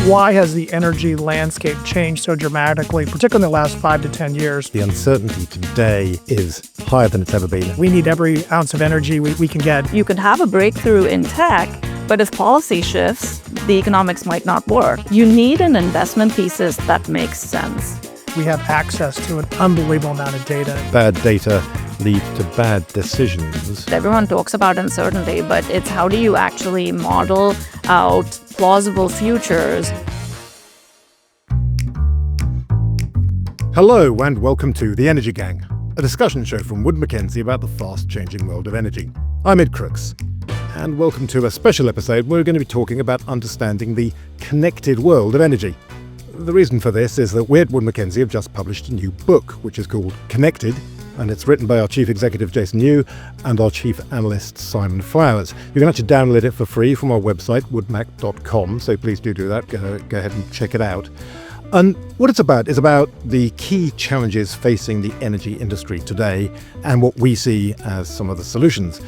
Why has the energy landscape changed so dramatically, particularly in the last 5 to 10 years? The uncertainty today is higher than it's ever been. We need every ounce of energy we can get. You could have a breakthrough in tech, but if policy shifts, the economics might not work. You need an investment thesis that makes sense. We have access to an unbelievable amount of data. Bad data leads to bad decisions. Everyone talks about uncertainty, but it's how do you actually model out plausible futures? Hello and welcome to The Energy Gang, a discussion show from Wood Mackenzie about the fast-changing world of energy. I'm Ed Crooks, and welcome to a special episode where we're going to be talking about understanding the connected world of energy. The reason for this is that we at Wood Mackenzie have just published a new book, which is called Connected, and it's written by our Chief Executive Jason Liu and our Chief Analyst Simon Flowers. You can actually download it for free from our website, woodmac.com, so please do that. Go ahead and check it out. And what it's about is about the key challenges facing the energy industry today and what we see as some of the solutions.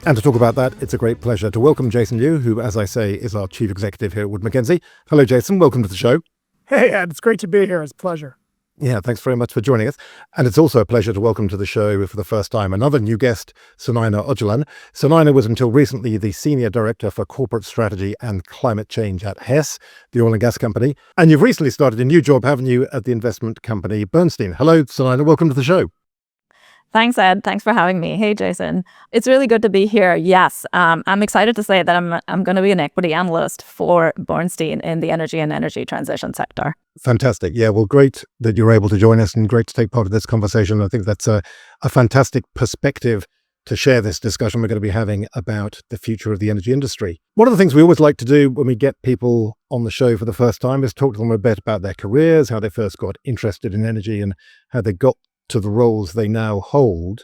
And to talk about that, it's a great pleasure to welcome Jason Liu, who, as I say, is our Chief Executive here at Wood Mackenzie. Hello, Jason. Welcome to the show. Hey, Ed, it's great to be here. It's a pleasure. Yeah, thanks very much for joining us. And it's also a pleasure to welcome to the show for the first time another new guest, Sunaina Ocalan. Sunaina was until recently the Senior Director for Corporate Strategy and Climate Change at Hess, the oil and gas company. And you've recently started a new job, haven't you, at the investment company Bernstein. Hello, Sunaina. Welcome to the show. Thanks, Ed. Thanks for having me. Hey, Jason. It's really good to be here. Yes, I'm excited to say that I'm going to be an equity analyst for Bernstein in the energy and energy transition sector. Fantastic. Yeah, well, great that you're able to join us and great to take part of this conversation. I think that's a fantastic perspective to share this discussion we're going to be having about the future of the energy industry. One of the things we always like to do when we get people on the show for the first time is talk to them a bit about their careers, how they first got interested in energy and how they got to the roles they now hold.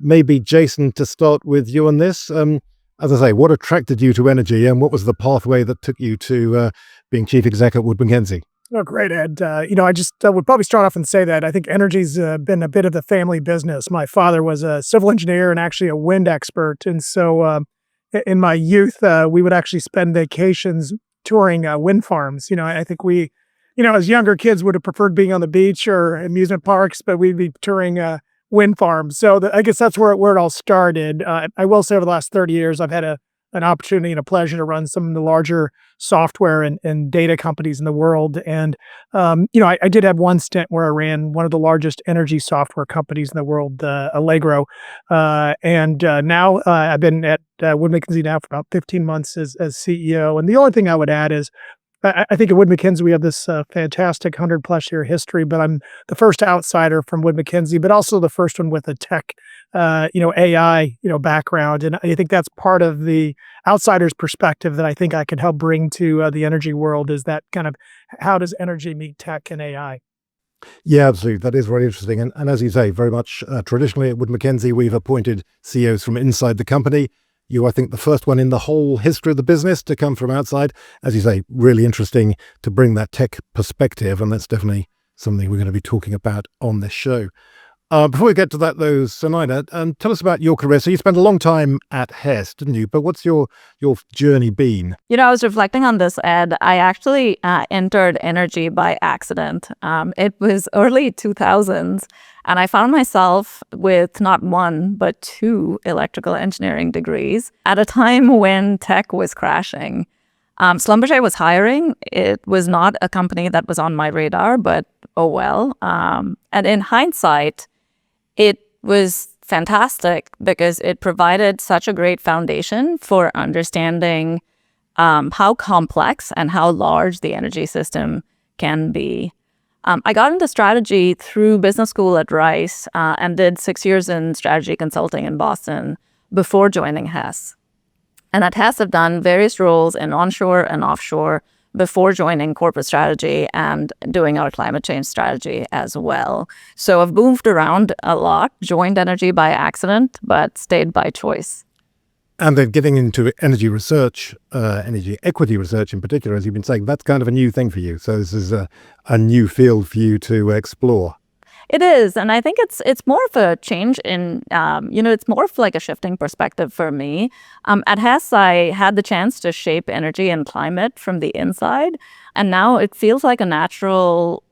Maybe, Jason, to start with you on this, as I say, what attracted you to energy and what was the pathway that took you to being Chief Exec at Wood Mackenzie? Oh, great, Ed. I just would probably start off and say that I think energy's been a bit of the family business. My father was a civil engineer and actually a wind expert. And so in my youth, we would actually spend vacations touring wind farms. I think we, as younger kids would have preferred being on the beach or amusement parks, but we'd be touring wind farms. So I guess that's where it all started. I will say over the last 30 years, I've had an opportunity and a pleasure to run some of the larger software and data companies in the world. And, I did have one stint where I ran one of the largest energy software companies in the world, Allegro. And now I've been at Wood Mackenzie now for about 15 months as CEO. And the only thing I would add is, I think at Wood Mackenzie, we have this fantastic 100-plus year history, but I'm the first outsider from Wood Mackenzie, but also the first one with a tech, AI, background. And I think that's part of the outsider's perspective that I think I can help bring to the energy world is that kind of how does energy meet tech and AI? Yeah, absolutely. That is very interesting. And as you say, very much traditionally at Wood Mackenzie, we've appointed CEOs from inside the company. You, I think, the first one in the whole history of the business to come from outside. As you say, really interesting to bring that tech perspective, and that's definitely something we're going to be talking about on this show. Before we get to that, though, Sunaina, tell us about your career. So you spent a long time at Hess, didn't you? But what's your journey been? I was reflecting on this, Ed. I actually entered energy by accident. It was early 2000s. And I found myself with not one, but two electrical engineering degrees at a time when tech was crashing. Schlumberger was hiring. It was not a company that was on my radar, but oh well. And in hindsight, it was fantastic because it provided such a great foundation for understanding how complex and how large the energy system can be. I got into strategy through business school at Rice and did 6 years in strategy consulting in Boston before joining Hess. And at Hess, I've done various roles in onshore and offshore before joining corporate strategy and doing our climate change strategy as well. So I've moved around a lot, joined energy by accident, but stayed by choice. And then getting into energy research, energy equity research in particular, as you've been saying, that's kind of a new thing for you. So this is a new field for you to explore. It is, and I think it's more of a change in, it's more of like a shifting perspective for me. At Hess, I had the chance to shape energy and climate from the inside, and now it feels like a natural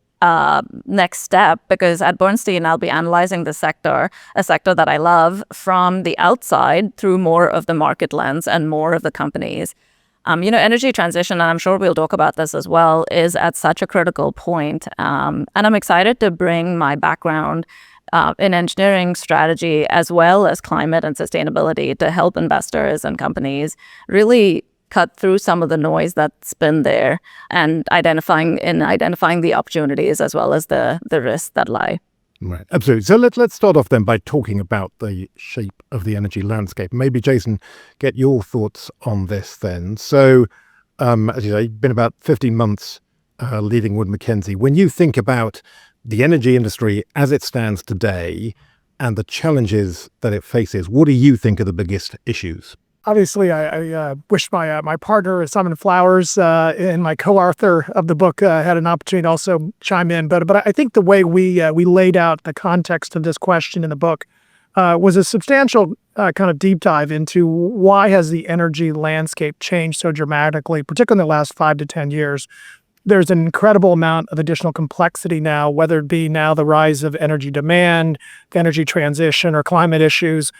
next step, because at Bernstein, I'll be analyzing the sector, a sector that I love, from the outside through more of the market lens and more of the companies. Energy transition, and I'm sure we'll talk about this as well, is at such a critical point. And I'm excited to bring my background in engineering strategy as well as climate and sustainability to help investors and companies really cut through some of the noise that's been there and identifying the opportunities as well as the risks that lie. Right, absolutely. So let's start off then by talking about the shape of the energy landscape. Maybe, Jason, get your thoughts on this then. So, as you say, you've been about 15 months leading Wood Mackenzie. When you think about the energy industry as it stands today and the challenges that it faces, what do you think are the biggest issues? Obviously, I wish my partner, Simon Flowers, and my co-author of the book had an opportunity to also chime in. But I think the way we laid out the context of this question in the book was a substantial kind of deep dive into why has the energy landscape changed so dramatically, particularly in the last 5 to 10 years. There's an incredible amount of additional complexity now, whether it be now the rise of energy demand, energy transition, or climate issues,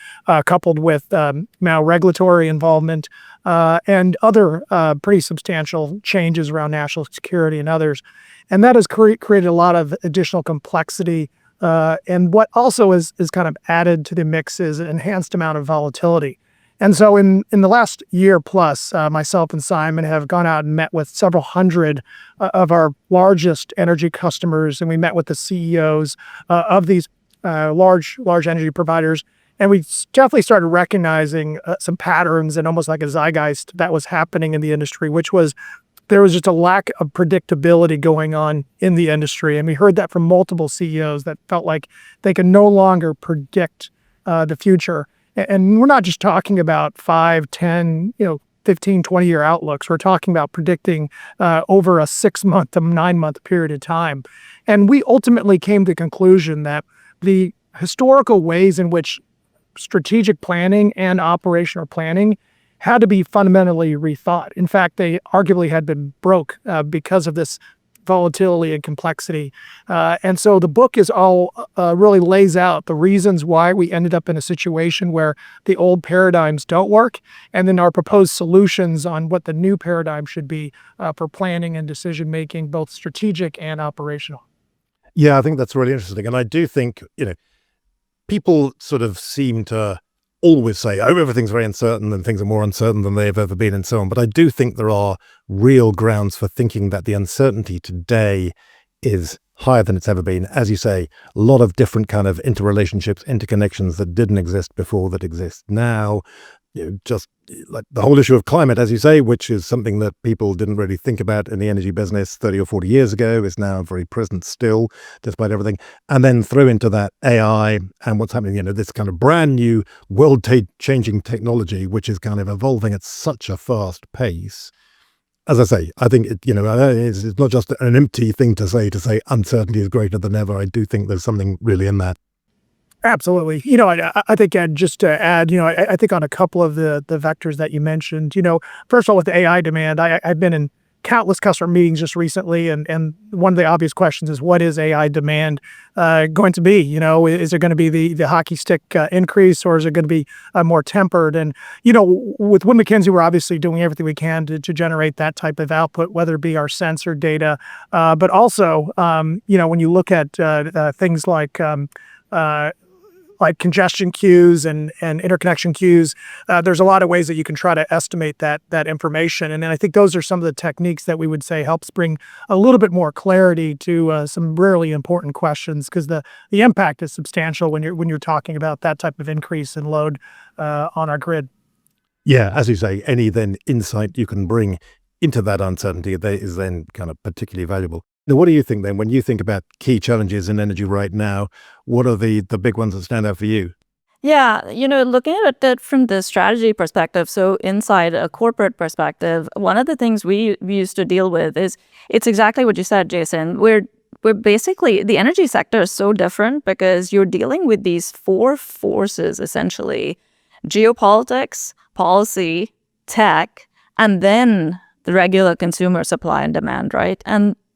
coupled with now regulatory involvement and other pretty substantial changes around national security and others. And that has created a lot of additional complexity. And what also is kind of added to the mix is an enhanced amount of volatility. And so in the last year plus, myself and Simon have gone out and met with several hundred of our largest energy customers, and we met with the CEOs of these large energy providers. And we definitely started recognizing some patterns and almost like a zeitgeist that was happening in the industry, which was there was just a lack of predictability going on in the industry. And we heard that from multiple CEOs that felt like they could no longer predict the future. And we're not just talking about 5, 10, 15, 20-year outlooks. We're talking about predicting over a 6-month to 9-month period of time. And we ultimately came to the conclusion that the historical ways in which strategic planning and operational planning had to be fundamentally rethought. In fact, they arguably had been broke because of this volatility and complexity. And so the book is all really lays out the reasons why we ended up in a situation where the old paradigms don't work, and then our proposed solutions on what the new paradigm should be for planning and decision making, both strategic and operational. Yeah, I think that's really interesting. And I do think, people sort of seem to always say, oh, everything's very uncertain and things are more uncertain than they've ever been and so on. But I do think there are real grounds for thinking that the uncertainty today is higher than it's ever been. As you say, a lot of different kind of interrelationships, interconnections that didn't exist before that exist now. Just like the whole issue of climate, as you say, which is something that people didn't really think about in the energy business 30 or 40 years ago, is now very present still, despite everything. And then throw into that AI and what's happening, this kind of brand new world-changing technology, which is kind of evolving at such a fast pace. As I say, I think it's not just an empty thing to say uncertainty is greater than ever. I do think there's something really in that. Absolutely. I think, Ed, just to add, I think on a couple of the vectors that you mentioned, first of all, with the AI demand, I've been in countless customer meetings just recently, and one of the obvious questions is, what is AI demand going to be? Is it going to be the hockey stick increase, or is it going to be more tempered? And, with Wood Mackenzie, we're obviously doing everything we can to generate that type of output, whether it be our sensor data, but also, when you look at things like congestion queues and interconnection queues, there's a lot of ways that you can try to estimate that information. And then I think those are some of the techniques that we would say helps bring a little bit more clarity to some really important questions, because the impact is substantial when you're talking about that type of increase in load on our grid. Yeah, as you say, any then insight you can bring into that uncertainty is then kind of particularly valuable. Now, what do you think then, when you think about key challenges in energy right now? What are the big ones that stand out for you? Yeah, looking at it from the strategy perspective, so inside a corporate perspective, one of the things we used to deal with is, it's exactly what you said, Jason. We're we're basically, the energy sector is so different because you're dealing with these four forces, essentially: geopolitics, policy, tech, and then the regular consumer supply and demand, right?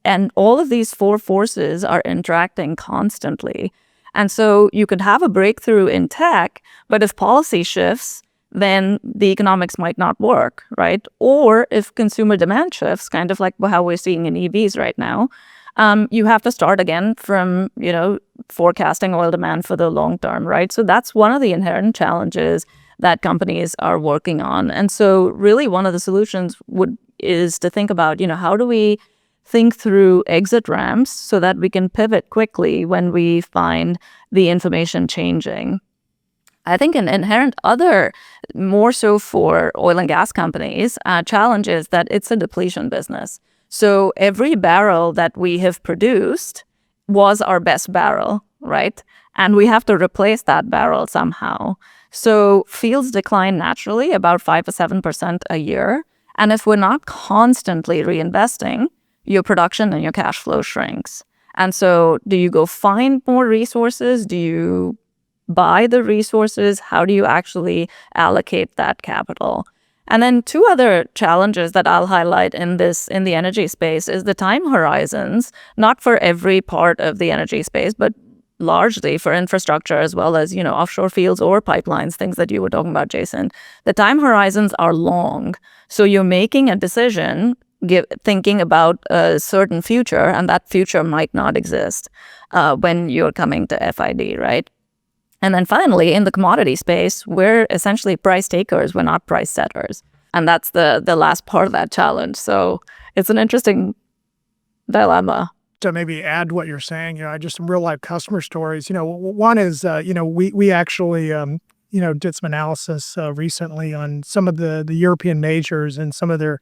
And all of these four forces are interacting constantly. And so you could have a breakthrough in tech, but if policy shifts, then the economics might not work, right? Or if consumer demand shifts, kind of like how we're seeing in EVs right now, you have to start again from, forecasting oil demand for the long term, right? So that's one of the inherent challenges that companies are working on. And so really one of the solutions is to think about, how do we think through exit ramps so that we can pivot quickly when we find the information changing. I think an inherent other, more so for oil and gas companies, challenge is that it's a depletion business. So every barrel that we have produced was our best barrel, right? And we have to replace that barrel somehow. So fields decline naturally about 5 to 7% a year. And if we're not constantly reinvesting, your production and your cash flow shrinks. And so do you go find more resources? Do you buy the resources? How do you actually allocate that capital? And then two other challenges that I'll highlight in the energy space is the time horizons, not for every part of the energy space, but largely for infrastructure as well as, offshore fields or pipelines, things that you were talking about, Jason. The time horizons are long. So you're making a decision thinking about a certain future, and that future might not exist when you're coming to FID, right? And then finally, in the commodity space, we're essentially price takers. We're not price setters. And that's the last part of that challenge. So it's an interesting dilemma. To maybe add what you're saying, just some real life customer stories. One is, we actually, did some analysis recently on some of the European majors and some of their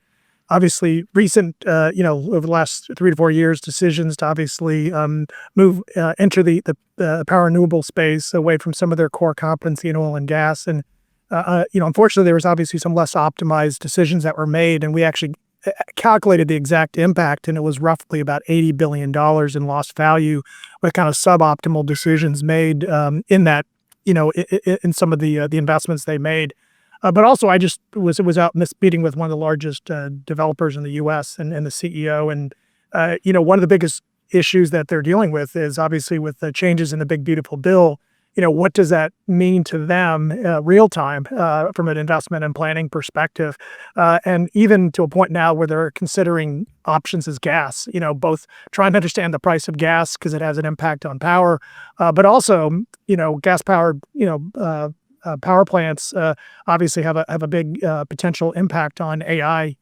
obviously recent, over the last 3 to 4 years, decisions to obviously enter the power renewable space away from some of their core competency in oil and gas. And, unfortunately, there was obviously some less optimized decisions that were made. And we actually calculated the exact impact, and it was roughly about $80 billion in lost value with kind of suboptimal decisions made in that, in some of the investments they made. But also, I just was out meeting with one of the largest developers in the U.S. and the CEO. And, one of the biggest issues that they're dealing with is obviously with the changes in the Big Beautiful Bill. What does that mean to them real time from an investment and planning perspective? And even to a point now where they're considering options as gas, both trying to understand the price of gas because it has an impact on power, but also, gas powered, power plants obviously have a big potential impact on AI,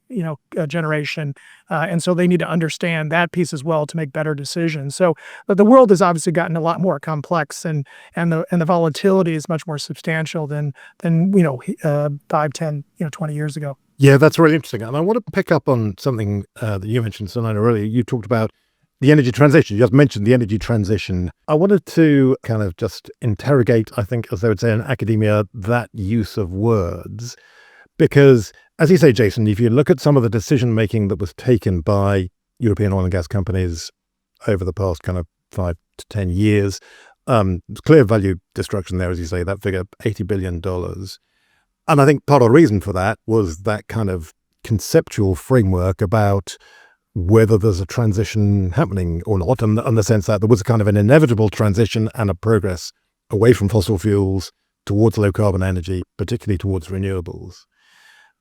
generation, and so they need to understand that piece as well to make better decisions. So, but the world has obviously gotten a lot more complex, and the volatility is much more substantial than 5, 10, 20 years ago. Yeah, that's really interesting. And I want to pick up on something that you mentioned, Sunaina, earlier. You talked about the energy transition. You just mentioned the energy transition. I wanted to kind of just interrogate, I think, as they would say in academia, that use of words. Because, as you say, Jason, if you look at some of the decision-making that was taken by European oil and gas companies over the past kind of 5 to 10 years, there's clear value destruction there, as you say, that figure, $80 billion. And I think part of the reason for that was that kind of conceptual framework about whether there's a transition happening or not, and the sense that there was a kind of an inevitable transition and a progress away from fossil fuels towards low carbon energy, particularly towards renewables.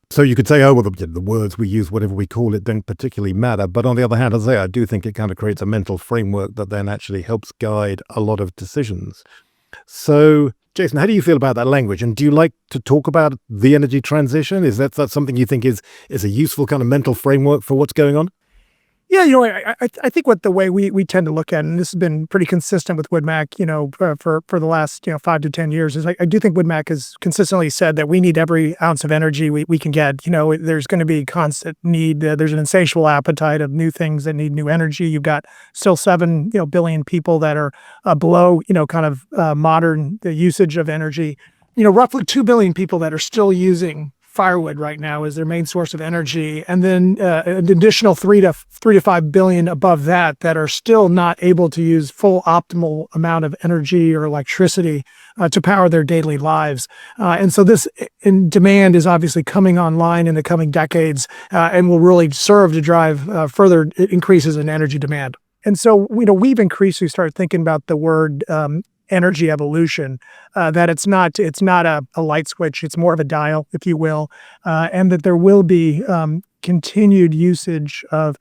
So you could say, oh, well, the words we use, whatever we call it, don't particularly matter. But on the other hand, as I say, I do think it kind of creates a mental framework that then actually helps guide a lot of decisions. So, Jason, how do you feel about that language? And do you like to talk about the energy transition? Is that something you think is a useful kind of mental framework for what's going on? Yeah, I think what the way we tend to look at, and this has been pretty consistent with Wood Mac, for the last 5 to 10 years, is I do think Wood Mac has consistently said that we need every ounce of energy we can get. There's going to be constant need. There's an insatiable appetite of new things that need new energy. You've got still 7 billion people that are below kind of modern usage of energy. Roughly 2 billion people that are still using firewood right now is their main source of energy, and then an additional 3 to 5 billion above that are still not able to use full optimal amount of energy or electricity to power their daily lives. And so this demand is obviously coming online in the coming decades and will really serve to drive further increases in energy demand. And so, we've increasingly started thinking about the word energy evolution, that it's not a light switch, it's more of a dial, if you will, and that there will be continued usage of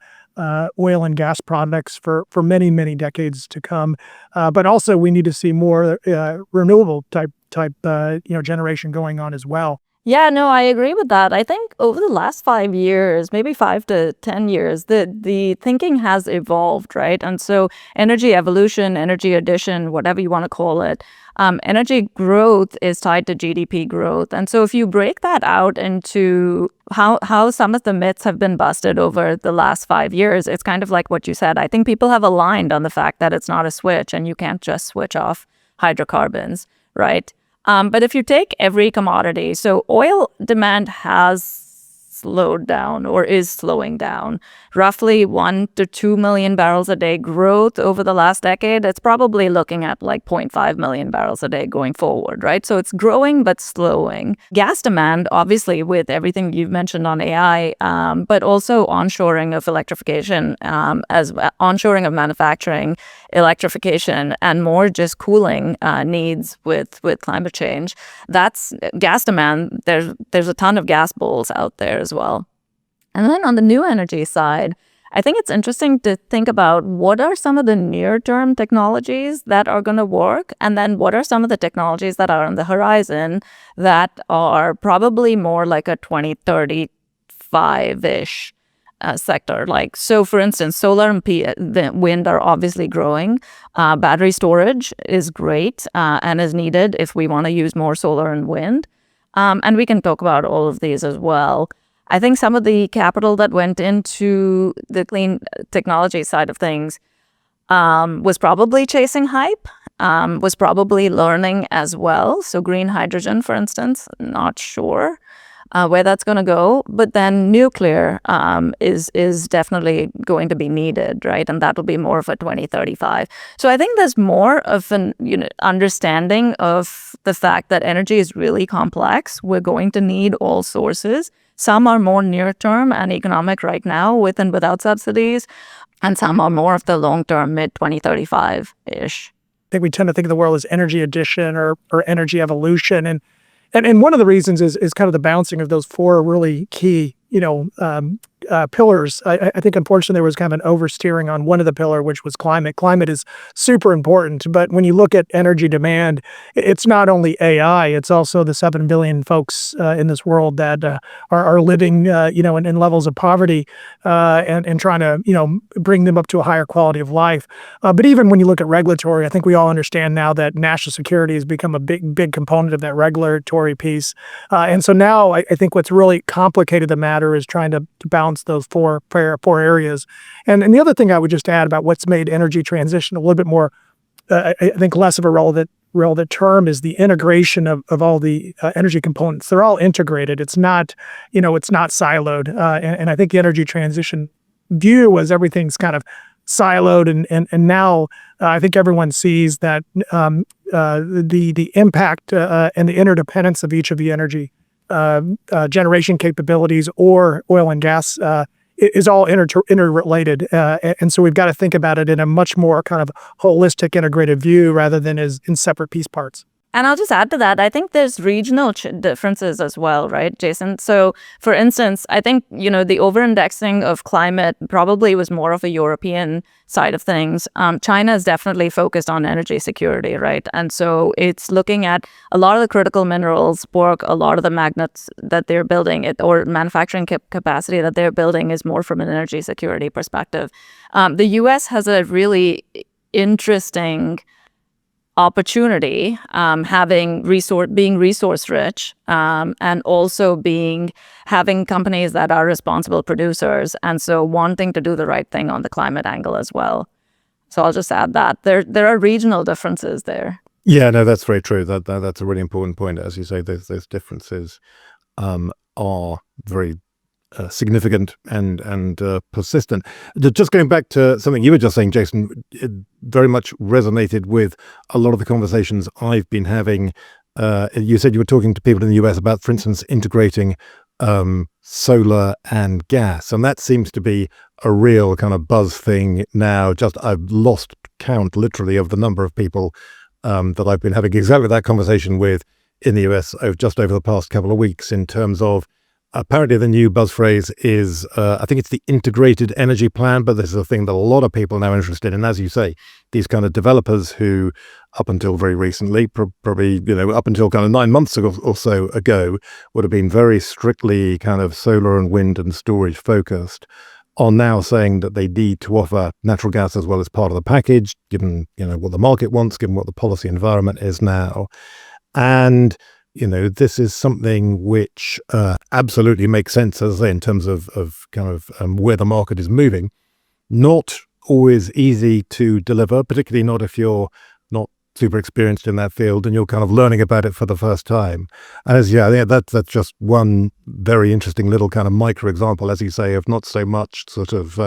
oil and gas products for many, many decades to come. But also we need to see more renewable type generation going on as well. Yeah, no, I agree with that. I think over the last 5 years, maybe 5 to 10 years, the thinking has evolved, right? And so energy evolution, energy addition, whatever you want to call it, energy growth is tied to GDP growth. And so if you break that out into how some of the myths have been busted over the last 5 years, it's kind of like what you said. I think people have aligned on the fact that it's not a switch and you can't just switch off hydrocarbons, right? But if you take every commodity, so oil demand has slowed down or is slowing down, roughly 1 to 2 million barrels a day growth over the last decade. It's probably looking at like 0.5 million barrels a day going forward, right? So it's growing but slowing. Gas demand, obviously, with everything you've mentioned on AI, but also onshoring of electrification, as onshoring of manufacturing, electrification, and more just cooling needs with climate change. That's gas demand. There's a ton of gas bulls out there as well. And then on the new energy side, I think it's interesting to think about what are some of the near-term technologies that are going to work, and then what are some of the technologies that are on the horizon that are probably more like a 2035-ish sector. Like, so for instance, solar and wind are obviously growing. Battery storage is great and is needed if we want to use more solar and wind. And we can talk about all of these as well. I think some of the capital that went into the clean technology side of things was probably chasing hype, was probably learning as well. So green hydrogen, for instance, not sure where that's going to go. But then nuclear is definitely going to be needed, right? And that will be more of a 2035. So I think there's more of an understanding of the fact that energy is really complex. We're going to need all sources. Some are more near-term and economic right now with and without subsidies, and some are more of the long-term, mid-2035-ish. I think we tend to think of the world as energy addition or energy evolution. And one of the reasons is kind of the balancing of those four really key, pillars. I think, unfortunately, there was kind of an oversteering on one of the pillar, which was climate. Climate is super important, but when you look at energy demand, it's not only AI, it's also the 7 billion folks in this world that are living, in levels of poverty and trying to, bring them up to a higher quality of life. But even when you look at regulatory, I think we all understand now that national security has become a big component of that regulatory piece. And so now I think what's really complicated the matter is trying to balance those four areas. And the other thing I would just add about what's made energy transition a little bit more, I think less of a relevant term, is the integration of all the energy components. They're all integrated. It's not, it's not siloed. And I think the energy transition view was everything's kind of siloed. And now I think everyone sees that the impact and the interdependence of each of the energy generation capabilities or oil and gas is all interrelated. And so we've got to think about it in a much more kind of holistic, integrated view rather than as in separate piece parts. And I'll just add to that, I think there's regional differences as well, right, Jason? So, for instance, I think, the over-indexing of climate probably was more of a European side of things. China is definitely focused on energy security, right? And so it's looking at a lot of the critical minerals work, a lot of the magnets that they're building, or manufacturing capacity that they're building is more from an energy security perspective. The U.S. has a really interesting opportunity, being resource rich, and also having companies that are responsible producers, and so wanting to do the right thing on the climate angle as well. So I'll just add that there are regional differences there. Yeah, no, that's very true. That's a really important point. As you say, there's differences. are very significant and persistent. Just going back to something you were just saying, Jason, it very much resonated with a lot of the conversations I've been having. You said you were talking to people in the US about, for instance, integrating solar and gas, and that seems to be a real kind of buzz thing now. I've lost count literally of the number of people that I've been having exactly that conversation with in the US just over the past couple of weeks, in terms of apparently the new buzz phrase is, I think it's the integrated energy plan, but this is a thing that a lot of people are now interested in. As you say, these kind of developers who, up until very recently, probably, up until kind of 9 months ago or so ago, would have been very strictly kind of solar and wind and storage focused, are now saying that they need to offer natural gas as well as part of the package, given, what the market wants, given what the policy environment is now. And this is something which absolutely makes sense, as I say, in terms of where the market is moving. Not always easy to deliver, particularly not if you're not super experienced in that field and you're kind of learning about it for the first time. And that's just one very interesting little kind of micro example, as you say, of not so much sort of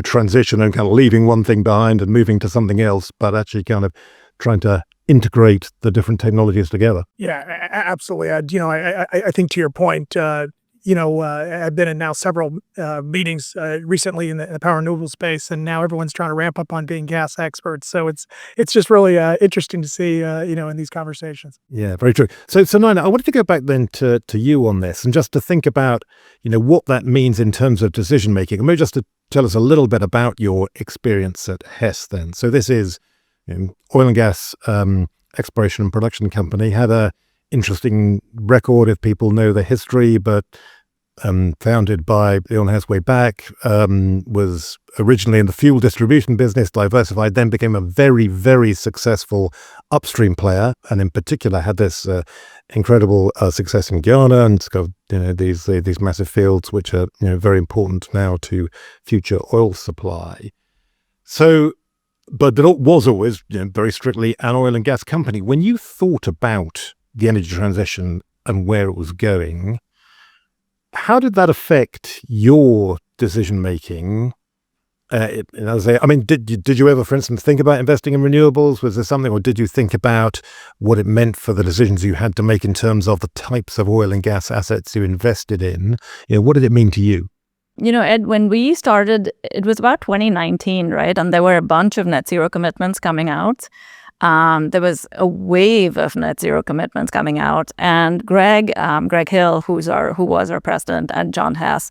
transition and kind of leaving one thing behind and moving to something else, but actually kind of trying to integrate the different technologies together. Yeah, absolutely. I think to your point, I've been in now several meetings recently in the power renewable space, and now everyone's trying to ramp up on being gas experts. So it's just really interesting to see, in these conversations. Yeah, very true. So Sunaina, I wanted to go back then to you on this, and just to think about, what that means in terms of decision making. And maybe just to tell us a little bit about your experience at Hess then. So this is oil and gas exploration and production company, had a interesting record if people know the history, but founded by Leon Hess way back, was originally in the fuel distribution business, diversified, then became a very, very successful upstream player, and in particular had this incredible success in Guyana, and it's got these massive fields which are very important now to future oil supply. So, but it was always very strictly an oil and gas company. When you thought about the energy transition and where it was going, how did that affect your decision making? Did you ever, for instance, think about investing in renewables? Was there something, or did you think about what it meant for the decisions you had to make in terms of the types of oil and gas assets you invested in? What did it mean to you? Ed, when we started, it was about 2019, right? And there were a bunch of net zero commitments coming out. There was a wave of net zero commitments coming out, and Greg Hill, who was our president, and John Hess,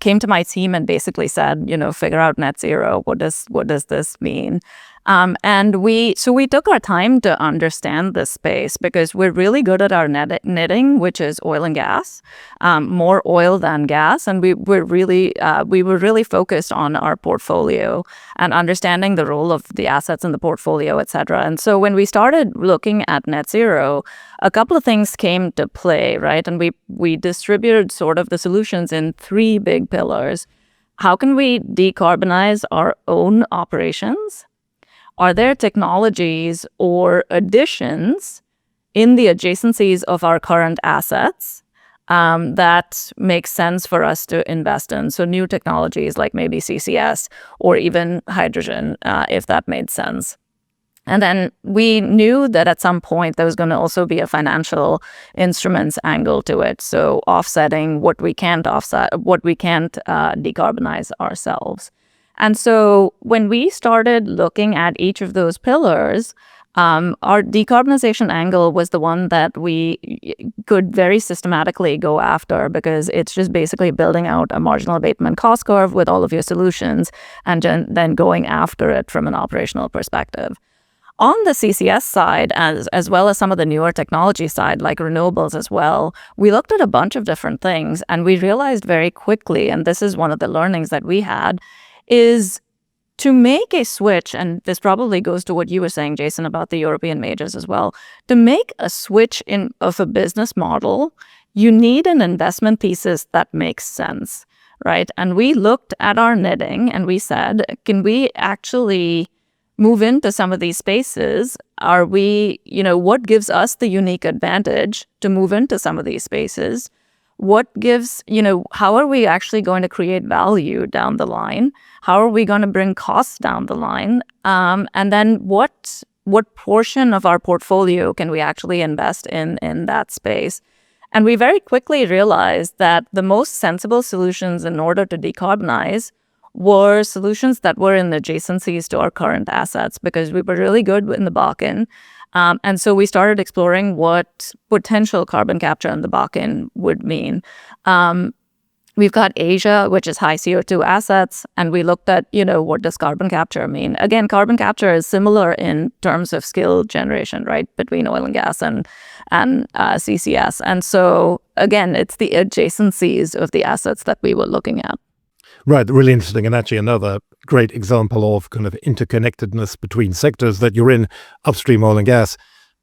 came to my team and basically said, figure out net zero. What does this mean? And we took our time to understand this space, because we're really good at our knitting, which is oil and gas, more oil than gas. And we were really focused on our portfolio and understanding the role of the assets in the portfolio, et cetera. And so when we started looking at net zero, a couple of things came to play, right? And we distributed sort of the solutions in three big pillars. How can we decarbonize our own operations? Are there technologies or additions in the adjacencies of our current assets that make sense for us to invest in? So new technologies like maybe CCS or even hydrogen, if that made sense. And then we knew that at some point there was going to also be a financial instruments angle to it. So offsetting what we can't decarbonize ourselves. And so when we started looking at each of those pillars, our decarbonization angle was the one that we could very systematically go after, because it's just basically building out a marginal abatement cost curve with all of your solutions and then going after it from an operational perspective. On the CCS side, as well as some of the newer technology side, like renewables as well, we looked at a bunch of different things, and we realized very quickly, and this is one of the learnings that we had, is to make a switch, and this probably goes to what you were saying, Jason, about the European majors as well. To make a switch of a business model, you need an investment thesis that makes sense, right? And we looked at our knitting and we said, can we actually move into some of these spaces? What gives us the unique advantage to move into some of these spaces? what gives, how are we actually going to create value down the line? How are we going to bring costs down the line? And then what portion of our portfolio can we actually invest in that space? And we very quickly realized that the most sensible solutions in order to decarbonize were solutions that were in adjacencies to our current assets, because we were really good in the Bakken. And so we started exploring what potential carbon capture in the Bakken would mean. We've got Asia, which is high CO2 assets, and we looked at, what does carbon capture mean? Again, carbon capture is similar in terms of skill generation, right, between oil and gas and CCS. And so, again, it's the adjacencies of the assets that we were looking at. Right, really interesting, and actually another great example of kind of interconnectedness between sectors, that you're in upstream oil and gas,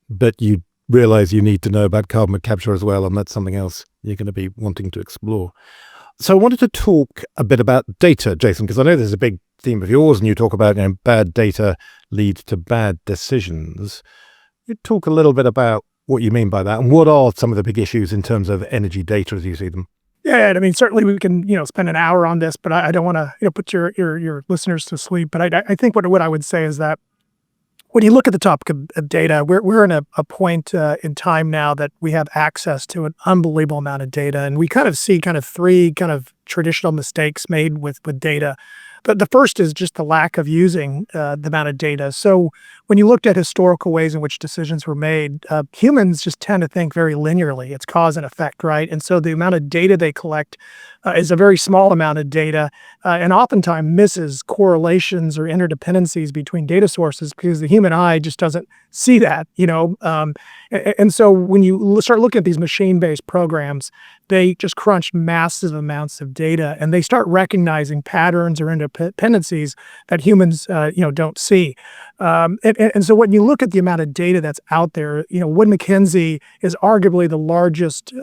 but you realize you need to know about carbon capture as well, and that's something else you're going to be wanting to explore. So I wanted to talk a bit about data, Jason, because I know there's a big theme of yours, and you talk about bad data leads to bad decisions. You talk a little bit about what you mean by that, and what are some of the big issues in terms of energy data as you see them? Yeah, I mean, certainly we can, spend an hour on this, but I don't want to, put your listeners to sleep. But I think what I would say is that when you look at the topic of data, we're in a point in time now that we have access to an unbelievable amount of data, and we kind of see three traditional mistakes made with data. But the first is just the lack of using the amount of data. So when you looked at historical ways in which decisions were made, humans just tend to think very linearly. It's cause and effect, right? And so the amount of data they collect is a very small amount of data, and oftentimes misses correlations or interdependencies between data sources, because the human eye just doesn't see that, and so when you start looking at these machine-based programs, they just crunch massive amounts of data, and they start recognizing patterns or interdependencies that humans, don't see. And so when you look at the amount of data that's out there, Wood Mackenzie is arguably the largest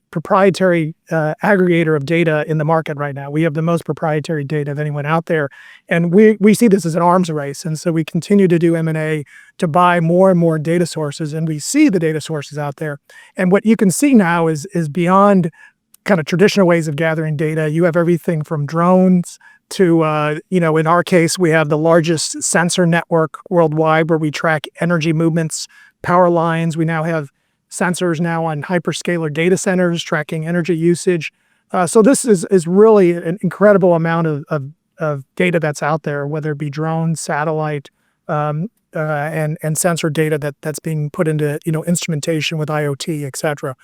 proprietary aggregator of data in the market right now. We have the most proprietary data of anyone out there, and we see this as an arms race. And so we continue to do M&A to buy more and more data sources, and we see the data sources out there. And what you can see now is beyond kind of traditional ways of gathering data. You have everything from drones to, in our case, we have the largest sensor network worldwide where we track energy movements, power lines. We now have sensors now on hyperscaler data centers tracking energy usage. So this is really an incredible amount of data that's out there, whether it be drones, satellite, and sensor data that's being put into instrumentation with IoT, et cetera.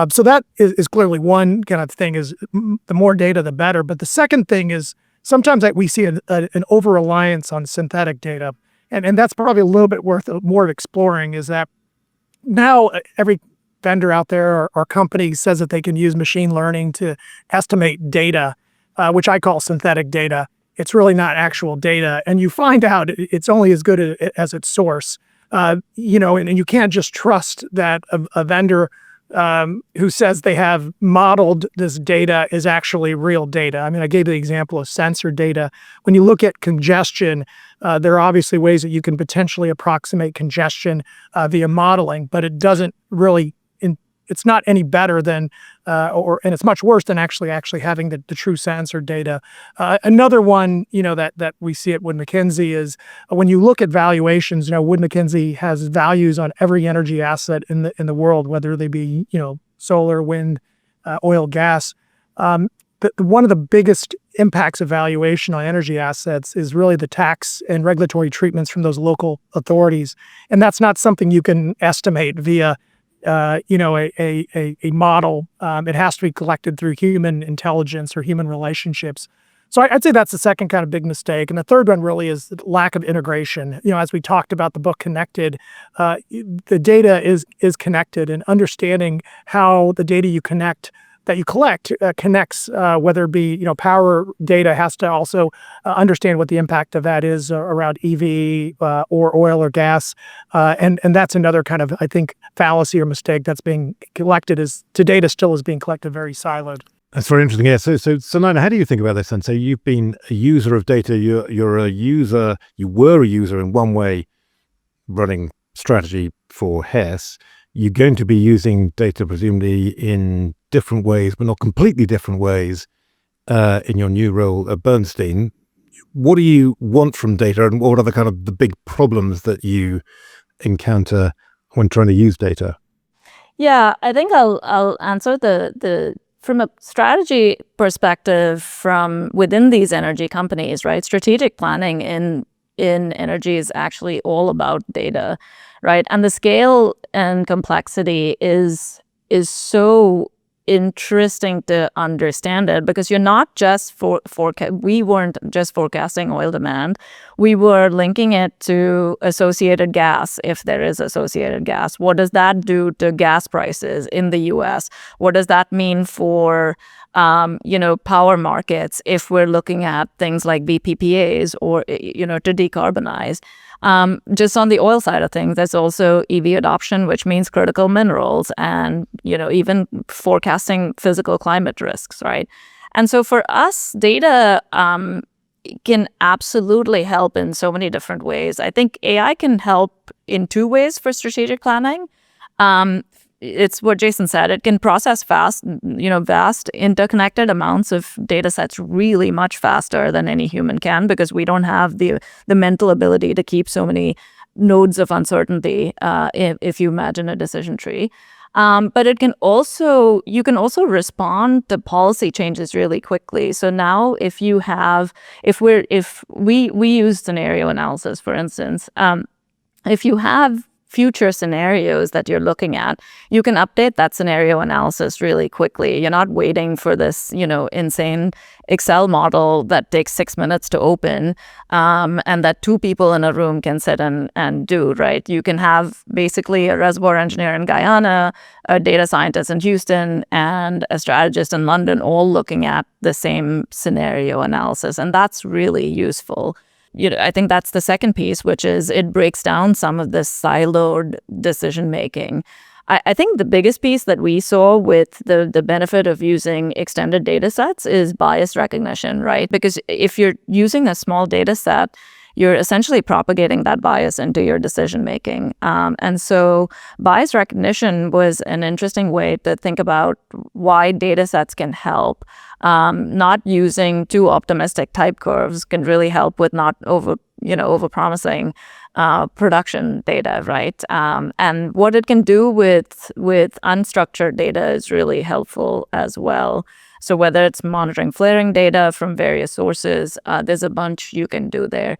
So that is clearly one kind of thing, is the more data, the better. But the second thing is sometimes we see an over-reliance on synthetic data. And that's probably a little bit worth more of exploring, is that now every vendor out there or company says that they can use machine learning to estimate data, which I call synthetic data. It's really not actual data. And you find out it's only as good as its source. And you can't just trust that a vendor who says they have modeled this data is actually real data. I mean, I gave the example of sensor data. When you look at congestion, there are obviously ways that you can potentially approximate congestion via modeling, but it doesn't really, it's not any better than, and it's much worse than actually having the true sensor data. Another one, that we see at Wood Mackenzie is when you look at valuations. Wood Mackenzie has values on every energy asset in the world, whether they be solar, wind, oil, gas. But one of the biggest impacts of valuation on energy assets is really the tax and regulatory treatments from those local authorities, and that's not something you can estimate via a model. It has to be collected through human intelligence or human relationships. So I'd say that's the second kind of big mistake. And the third one really is the lack of integration. As we talked about the book Connected, the data is connected, and understanding how the data you collect connects, whether it be, power data has to also understand what the impact of that is around EV or oil or gas. And that's another kind of, I think, fallacy or mistake that's being collected, is data still is being collected very siloed. That's very interesting. Yeah. So Sunaina, how do you think about this then? So you've been a user of data. You're a user. You were a user in one way, running strategy for Hess. You're going to be using data presumably in different ways, but not completely different ways, in your new role at Bernstein. What do you want from data, and what are the kind of the big problems that you encounter when trying to use data? Yeah, I think I'll answer the from a strategy perspective from within these energy companies, right? Strategic planning in energy is actually all about data, right? And the scale and complexity is so interesting to understand it, because you're not just we weren't just forecasting oil demand. We were linking it to associated gas, if there is associated gas. What does that do to gas prices in the US? What does that mean for power markets if we're looking at things like VPPAs or to decarbonize? Just on the oil side of things, there's also EV adoption, which means critical minerals, and even forecasting physical climate risks, right? And so for us, data can absolutely help in so many different ways. I think AI can help in two ways for strategic planning. It's what Jason said. It can process vast interconnected amounts of data sets really much faster than any human can, because we don't have the mental ability to keep so many nodes of uncertainty, if you imagine a decision tree. But you can also respond to policy changes really quickly. So now if we use scenario analysis, for instance, if you have future scenarios that you're looking at, you can update that scenario analysis really quickly. You're not waiting for this, insane Excel model that takes 6 minutes to open, and that two people in a room can sit and do, right? You can have basically a reservoir engineer in Guyana, a data scientist in Houston, and a strategist in London all looking at the same scenario analysis. And that's really useful. I think that's the second piece, which is it breaks down some of this siloed decision making. I think the biggest piece that we saw with the benefit of using extended data sets is bias recognition, right? Because if you're using a small data set, you're essentially propagating that bias into your decision making. And so bias recognition was an interesting way to think about why data sets can help. Not using too optimistic type curves can really help with not over-promising production data, right? And what it can do with unstructured data is really helpful as well. So whether it's monitoring flaring data from various sources, there's a bunch you can do there.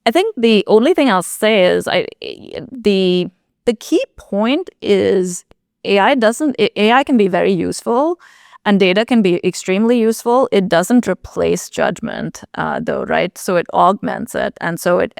I think the only thing I'll say is the key point is AI can be very useful, and data can be extremely useful. It doesn't replace judgment, though, right? So it augments it. And so it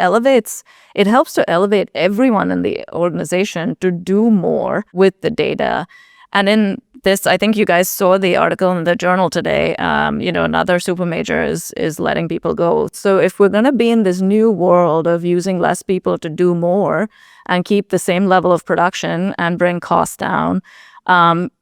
helps to elevate everyone in the organization to do more with the data. And in this, I think you guys saw the article in the journal today, another super major is letting people go. So if we're going to be in this new world of using less people to do more and keep the same level of production and bring costs down,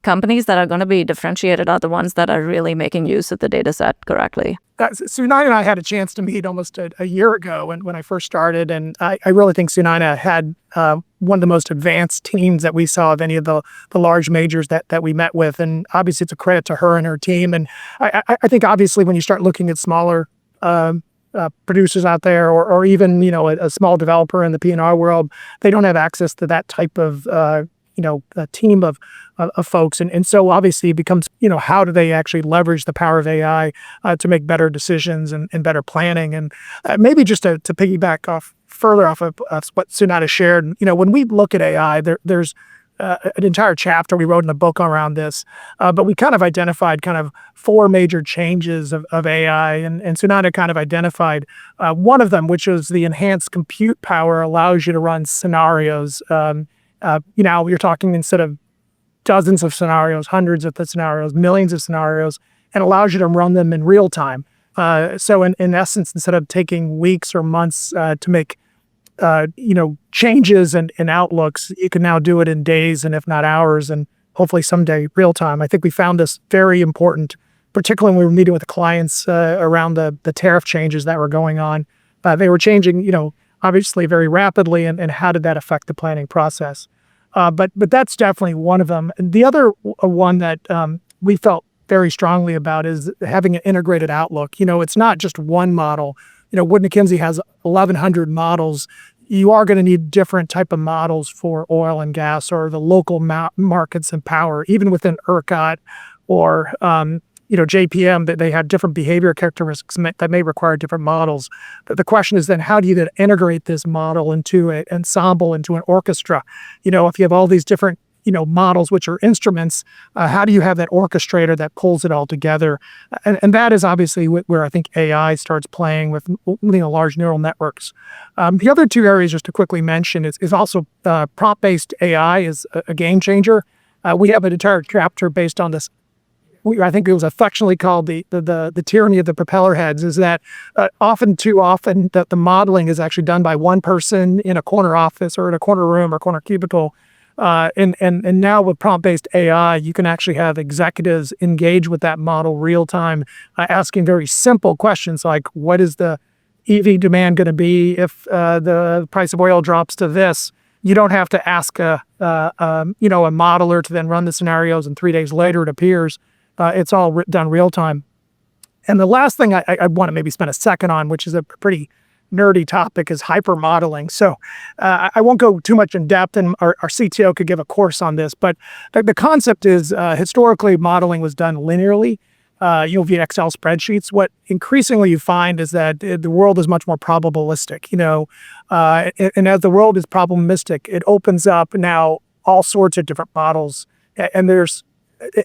companies that are going to be differentiated are the ones that are really making use of the data set correctly. Sunaina and I had a chance to meet almost a year ago when I first started, and I really think Sunaina had one of the most advanced teams that we saw of any of the large majors that we met with, and obviously it's a credit to her and her team. And I think obviously when you start looking at smaller producers out there, or even a small developer in the P&R world, they don't have access to that type of a team of folks. And so obviously it becomes, how do they actually leverage the power of AI to make better decisions and better planning? And maybe just to piggyback further off of what Sunaina shared, when we look at AI, there's an entire chapter we wrote in the book around this, but we kind of identified four major changes of AI, and Sunaina kind of identified one of them, which was the enhanced compute power allows you to run scenarios. You're talking, instead of dozens of scenarios, hundreds of the scenarios, millions of scenarios, and allows you to run them in real time. So in essence, instead of taking weeks or months to make changes and outlooks, you can now do it in days and if not hours, and hopefully someday real time. I think we found this very important, particularly when we were meeting with the clients around the tariff changes that were going on. They were changing, obviously very rapidly, and how did that affect the planning process? But that's definitely one of them. The other one that we felt very strongly about is having an integrated outlook. It's not just one model. Wood Mackenzie has 1,100 models. You are going to need different type of models for oil and gas or the local markets and power, even within ERCOT or JPM, that they have different behavior characteristics that may require different models. But the question is then, how do you then integrate this model into an ensemble, into an orchestra? If you have all these different models, which are instruments, how do you have that orchestrator that pulls it all together? And that is obviously where I think AI starts playing with large neural networks. The other two areas, just to quickly mention, is also prompt-based AI is a game changer. We have an entire chapter based on this. I think it was affectionately called the tyranny of the propeller heads, is that too often that the modeling is actually done by one person in a corner office or in a corner room or corner cubicle. And now with prompt-based AI, you can actually have executives engage with that model real time, asking very simple questions like, what is the EV demand going to be if the price of oil drops to this? You don't have to ask a modeler to then run the scenarios, and 3 days later it appears. It's all done real time. And the last thing I want to maybe spend a second on, which is a pretty nerdy topic, is hypermodeling. So I won't go too much in depth, and our CTO could give a course on this, but the concept is historically modeling was done linearly via Excel spreadsheets. What increasingly you find is that the world is much more probabilistic, and as the world is probabilistic, it opens up now all sorts of different models, and there's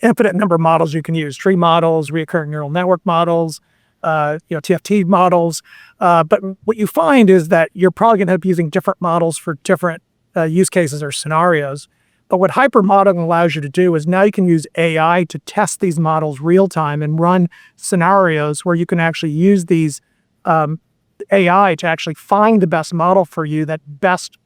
infinite number of models you can use: tree models, recurring neural network models, TFT models. But what you find is that you're probably going to end up using different models for different use cases or scenarios. But what hypermodeling allows you to do is now you can use AI to test these models real time and run scenarios where you can actually use these AI to actually find the best model for you that best,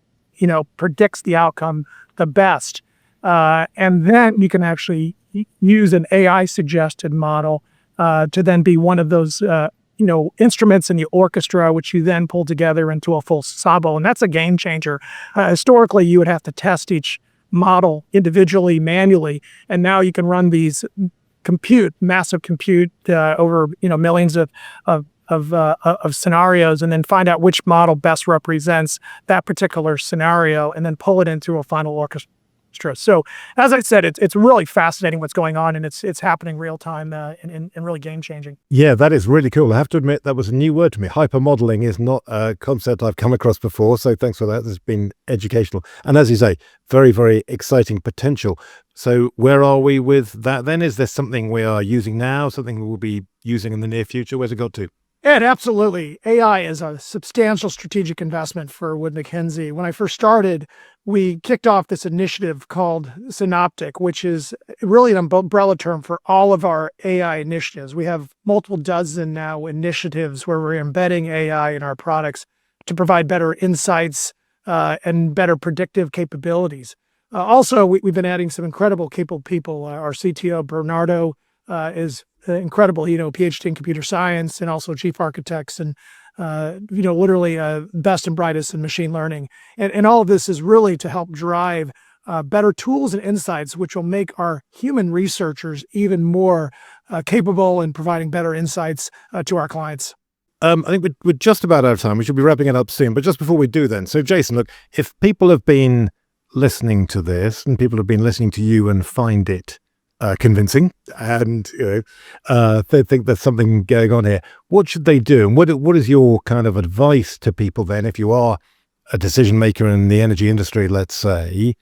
predicts the outcome the best. And then you can actually use an AI suggested model to then be one of those instruments in the orchestra, which you then pull together into a full ensemble. And that's a game changer. Historically, you would have to test each model individually, manually, and now you can run these massive compute over millions of scenarios, and then find out which model best represents that particular scenario, and then pull it into a final orchestra. So, as I said, it's really fascinating what's going on, and it's happening real time and really game changing. Yeah, that is really cool. I have to admit that was a new word to me. Hypermodeling is not a concept I've come across before, so thanks for that. It's been educational, and as you say, very, very exciting potential. So, where are we with that then? Is there something we are using now? Something we will be using in the near future? Where's it got to? Ed, absolutely. AI is a substantial strategic investment for Wood Mackenzie. When I first started, we kicked off this initiative called Synoptic, which is really an umbrella term for all of our AI initiatives. We have multiple dozen now initiatives where we're embedding AI in our products to provide better insights and better predictive capabilities. Also, we've been adding some incredible capable people. Our CTO, Bernardo, is incredible, PhD in computer science and also chief architects and, literally best and brightest in machine learning. And all of this is really to help drive better tools and insights, which will make our human researchers even more capable in providing better insights to our clients. I think we're just about out of time. We should be wrapping it up soon. But just before we do then, so Jason, look, if people have been listening to this and people have been listening to you and find it convincing, and they think there's something going on here, what should they do? And what is your kind of advice to people then, if you are a decision maker in the energy industry, let's say?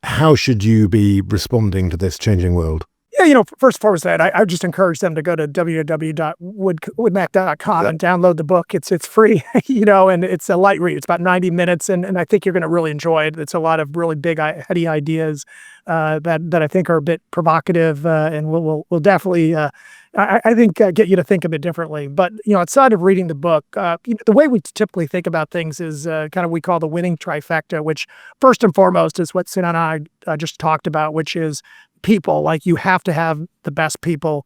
How should you be responding to this changing world? Yeah, first and foremost, I would just encourage them to go to www.woodmac.com and download the book. It's free, and it's a light read. It's about 90 minutes, and I think you're going to really enjoy it. It's a lot of really big, heady ideas that I think are a bit provocative, and will definitely, I think, get you to think a bit differently. But, outside of reading the book, the way we typically think about things is kind of we call the winning trifecta, which first and foremost is what Sunaina and I just talked about, which is people. Like, you have to have the best people.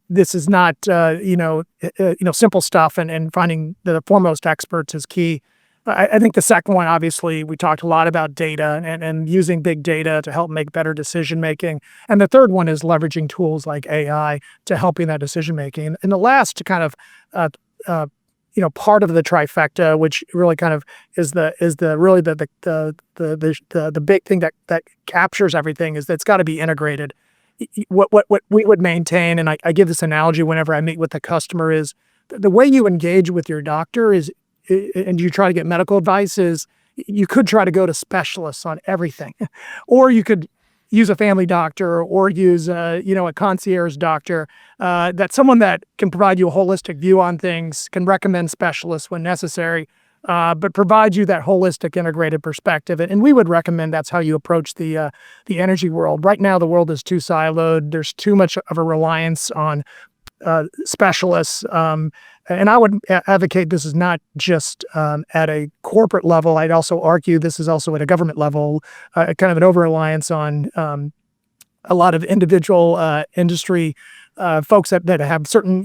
This is not, simple stuff, and finding the foremost experts is key. I think the second one, obviously, we talked a lot about data and using big data to help make better decision making. And the third one is leveraging tools like AI to help in that decision making. And the last kind of part of the trifecta, which really kind of is the big thing that captures everything, is that it's got to be integrated. What we would maintain, and I give this analogy whenever I meet with a customer, is the way you engage with your doctor is, and you try to get medical advice, is you could try to go to specialists on everything, or you could use a family doctor or use a concierge doctor. That's someone that can provide you a holistic view on things, can recommend specialists when necessary, but provide you that holistic integrated perspective. And we would recommend that's how you approach the energy world. Right now, the world is too siloed. There's too much of a reliance on specialists. And I would advocate this is not just at a corporate level. I'd also argue this is also at a government level, kind of an over-reliance on a lot of individual industry folks that have certain,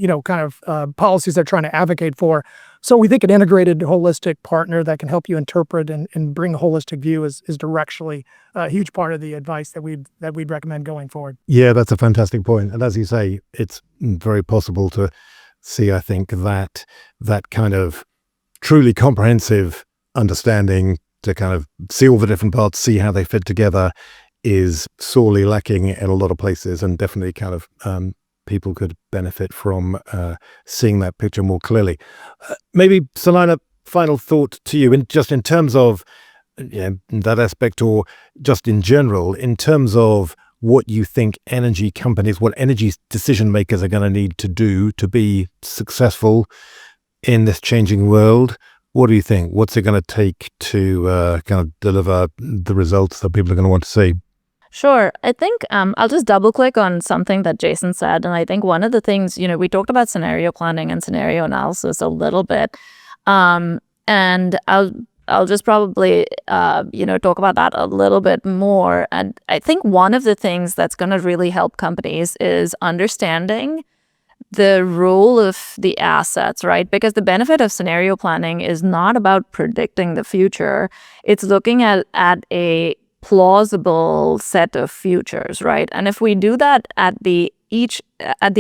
policies they're trying to advocate for. So we think an integrated, holistic partner that can help you interpret and bring a holistic view is directionally a huge part of the advice that we'd recommend going forward. Yeah, that's a fantastic point. And as you say, it's very possible to see, I think, that kind of truly comprehensive understanding to kind of see all the different parts, see how they fit together, is sorely lacking in a lot of places, and definitely kind of people could benefit from seeing that picture more clearly. Maybe, Sunaina, final thought to you, in terms of that aspect, or just in general, in terms of what you think energy companies, what energy decision makers are going to need to do to be successful in this changing world. What do you think? What's it going to take to kind of deliver the results that people are going to want to see? Sure. I think I'll just double click on something that Jason said. And I think one of the things, we talked about scenario planning and scenario analysis a little bit. And I'll just probably, talk about that a little bit more. And I think one of the things that's going to really help companies is understanding the role of the assets, right? Because the benefit of scenario planning is not about predicting the future. It's looking at a plausible set of futures, right? And if we do that at the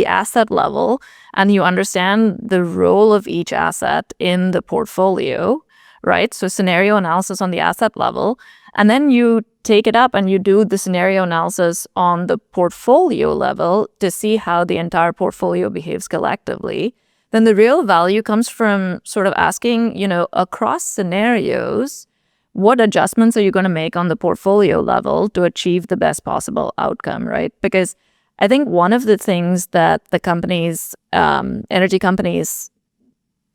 asset level, and you understand the role of each asset in the portfolio, right? So scenario analysis on the asset level, and then you take it up and you do the scenario analysis on the portfolio level to see how the entire portfolio behaves collectively, then the real value comes from sort of asking, across scenarios, what adjustments are you going to make on the portfolio level to achieve the best possible outcome, right? Because I think one of the things that the companies, energy companies,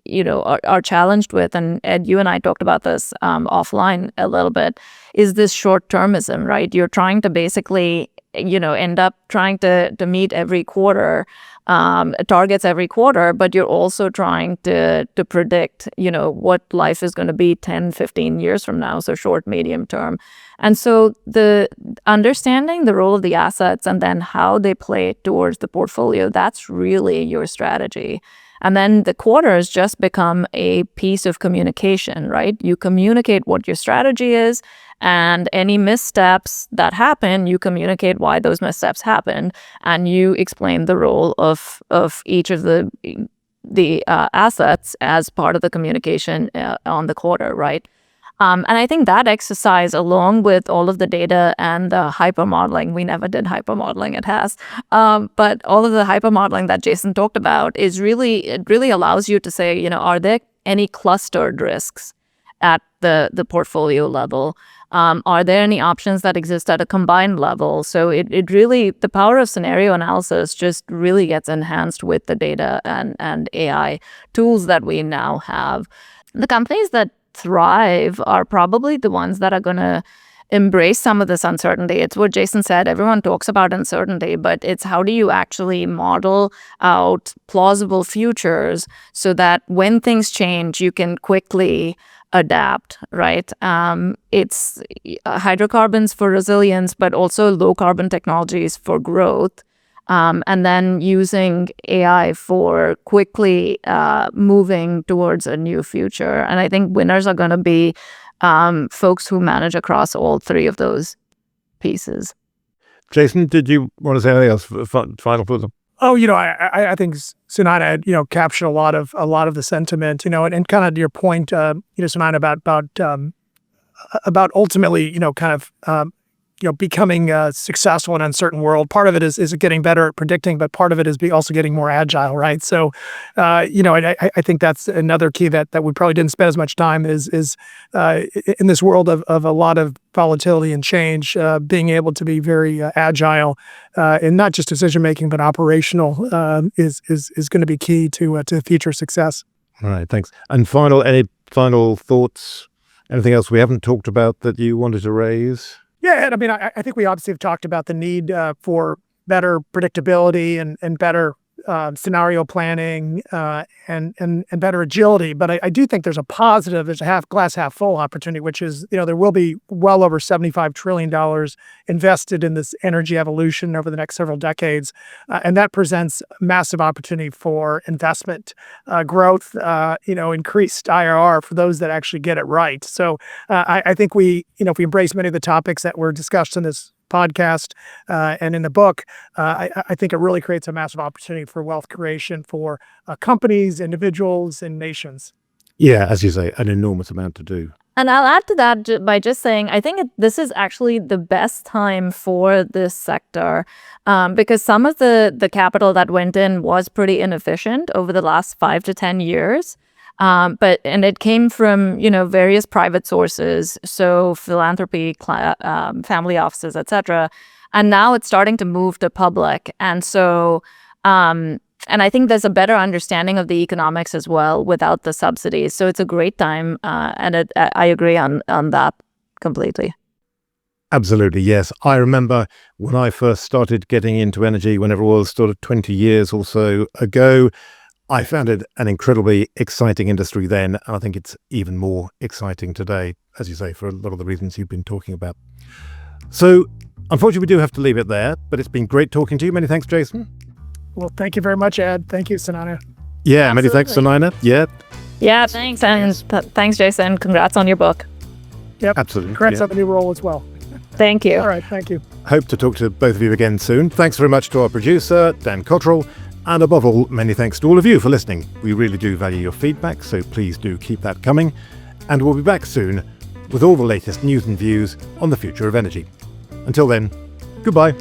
are challenged with, and Ed, you and I talked about this offline a little bit, is this short-termism, right? You're trying to basically, end up trying to meet every quarter, targets every quarter, but you're also trying to predict, what life is going to be 10, 15 years from now, so short, medium term. And so the understanding the role of the assets and then how they play towards the portfolio, that's really your strategy. And then the quarters just become a piece of communication, right? You communicate what your strategy is, and any missteps that happen, you communicate why those missteps happened, and you explain the role of each of the assets as part of the communication on the quarter, right? And I think that exercise, along with all of the data and the hypermodeling, we never did hypermodeling at Hess, but all of the hypermodeling that Jason talked about it really allows you to say, are there any clustered risks at the portfolio level? Are there any options that exist at a combined level? So it really, the power of scenario analysis just really gets enhanced with the data and AI tools that we now have. The companies that thrive are probably the ones that are going to embrace some of this uncertainty. It's what Jason said. Everyone talks about uncertainty, but it's how do you actually model out plausible futures so that when things change, you can quickly adapt, right? It's hydrocarbons for resilience, but also low carbon technologies for growth. and then using AI for quickly moving towards a new future. And I think winners are going to be folks who manage across all three of those pieces. Jason, did you want to say anything else for final thoughts? Oh, I think Sunaina, captured a lot of the sentiment, and kind of your point, Sunaina, about ultimately, becoming successful in an uncertain world. Part of it is getting better at predicting, but part of it is also getting more agile, right? So, I think that's another key that we probably didn't spend as much time is in this world of a lot of volatility and change, being able to be very agile and not just decision making, but operational is going to be key to future success. All right, thanks. And any final thoughts? Anything else we haven't talked about that you wanted to raise? Yeah, I mean, I think we obviously have talked about the need for better predictability and better scenario planning and better agility. But I do think there's a positive, there's a glass half full opportunity, which is, there will be well over $75 trillion invested in this energy evolution over the next several decades. And that presents massive opportunity for investment, growth, increased IRR for those that actually get it right. So I think if we embrace many of the topics that were discussed in this podcast and in the book, I think it really creates a massive opportunity for wealth creation for companies, individuals, and nations. Yeah, as you say, an enormous amount to do. And I'll add to that by just saying, I think this is actually the best time for this sector because some of the capital that went in was pretty inefficient over the last 5 to 10 years. And it came from, various private sources, so philanthropy, family offices, etc. And now it's starting to move to public. And so, and I think there's a better understanding of the economics as well without the subsidies. So it's a great time. And I agree on that completely. Absolutely, yes. I remember when I first started getting into energy, whenever it was sort of 20 years or so ago, I found it an incredibly exciting industry then, and I think it's even more exciting today, as you say, for a lot of the reasons you've been talking about. So, unfortunately, we do have to leave it there, but it's been great talking to you. Many thanks, Jason. Well, thank you very much, Ed. Thank you, Sunaina. Yeah, Absolutely. Many thanks, Sunaina. Yeah. Yeah, thanks. And thanks, Jason. Congrats on your book. Yep. Absolutely. Congrats on the new role as well. Thank you. All right, thank you. Hope to talk to both of you again soon. Thanks very much to our producer, Dan Cottrell. And above all, many thanks to all of you for listening. We really do value your feedback, so please do keep that coming. And we'll be back soon with all the latest news and views on the future of energy. Until then, goodbye.